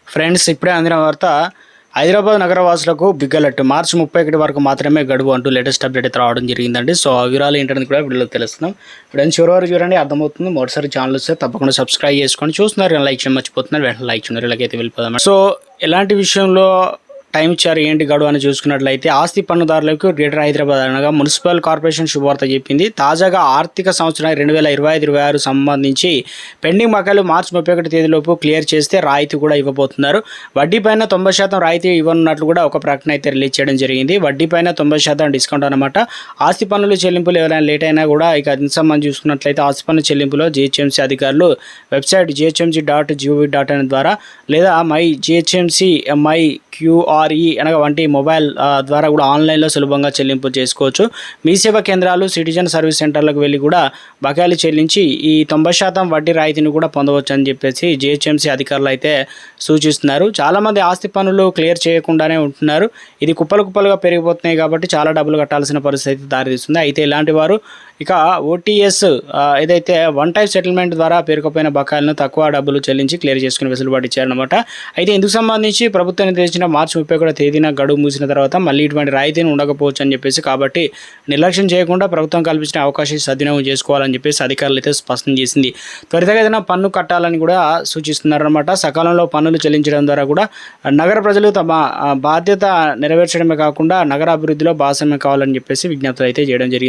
Friends, ఇప్పుడే అందిన వార్త. హైదరాబాద్ నగర వాసులకు బిగ్ అలర్ట్. మార్చి 31 వరకు మాత్రమే గడువు అంటూ లేటెస్ట్ అప్డేట్ అయితే రావడం జరిగిందండి. సో ఆ వివరాలు ఏంటనేది కూడా వీడియోలో తెలుస్తున్నాం. ఇప్పుడు చివరి వరకు చూడండి, అర్థమవుతుంది. మొదటిసారి ఛానల్ వస్తే తప్పకుండా సబ్స్క్రైబ్ చేసుకొని చూస్తున్నారు, లైక్ చేయడం మర్చిపోతున్నారు, వెంటనే లైక్ చేయండి. ఇలాగైతే వెళ్ళిపోదాం. సో ఎలాంటి విషయంలో టైం ఇచ్చారు, ఏంటి గడువు అని చూసుకున్నట్లయితే, ఆస్తి పన్నుదారులకు గ్రేటర్ హైదరాబాద్ అనగా మున్సిపల్ కార్పొరేషన్ శుభవార్త చెప్పింది. తాజాగా ఆర్థిక సంవత్సరం 2025-26 సంబంధించి పెండింగ్ బకాయిలు మార్చి 31 తేదీలోపు క్లియర్ చేస్తే రాయితీ కూడా ఇవ్వబోతున్నారు. వడ్డీ పైన 90% రాయితీ ఇవ్వనున్నట్లు కూడా ఒక ప్రకటన అయితే రిలీజ్ చేయడం జరిగింది. వడ్డీ పైన 90% డిస్కౌంట్ అనమాట. ఆస్తి పన్నుల చెల్లింపులు ఎవరైనా లేట్ అయినా కూడా ఇక దీనికి సంబంధించి చూసుకున్నట్లయితే ఆస్తి పన్ను చెల్లింపులో జిహెచ్ఎంసీ అధికారులు వెబ్సైట్ ghmc.gov.in ద్వారా లేదా మై జిహెచ్ఎంసీ మై QRE అనగా వంటి మొబైల్ ద్వారా కూడా ఆన్లైన్లో సులభంగా చెల్లింపు చేసుకోవచ్చు. మీ సేవా కేంద్రాలు, సిటిజన్ సర్వీస్ సెంటర్లకు వెళ్ళి కూడా బకాయిలు చెల్లించి ఈ 90% వడ్డీ రాయితీని కూడా పొందవచ్చు అని చెప్పేసి జిహెచ్ఎంసీ అధికారులు అయితే సూచిస్తున్నారు. చాలామంది ఆస్తి పన్నులు క్లియర్ చేయకుండానే ఉంటున్నారు. ఇది కుప్పలుగా పెరిగిపోతున్నాయి కాబట్టి చాలా డబ్బులు కట్టాల్సిన పరిస్థితి దారితీస్తుంది. అయితే ఇలాంటి వారు ఇక ఓటీఎస్ ఏదైతే వన్ టైం సెటిల్మెంట్ ద్వారా పేరుకుపోయిన బకాయిలను తక్కువ డబ్బులు చెల్లించి క్లియర్ చేసుకుని వెసులుబాటు ఇచ్చారనమాట. అయితే ఇందుకు సంబంధించి ప్రభుత్వం నిర్దేశించిన మార్చి 31 తేదీన గడువు ముగిసిన తర్వాత మళ్ళీ ఇటువంటి రాయితీని ఉండకపోవచ్చు అని చెప్పేసి, కాబట్టి నిర్లక్ష్యం చేయకుండా ప్రభుత్వం కల్పించిన అవకాశాన్ని సద్వినియోగం చేసుకోవాలని చెప్పేసి అధికారులు అయితే స్పష్టం చేసింది. త్వరితగతిన పన్ను కట్టాలని కూడా సూచిస్తున్నారన్నమాట. సకాలంలో పన్నులు చెల్లించడం ద్వారా కూడా నగర ప్రజలు తమ బాధ్యత నెరవేర్చడమే కాకుండా నగర అభివృద్ధిలో భాగస్వామ్యం కావాలని చెప్పేసి విజ్ఞప్తులు అయితే చేయడం జరిగింది.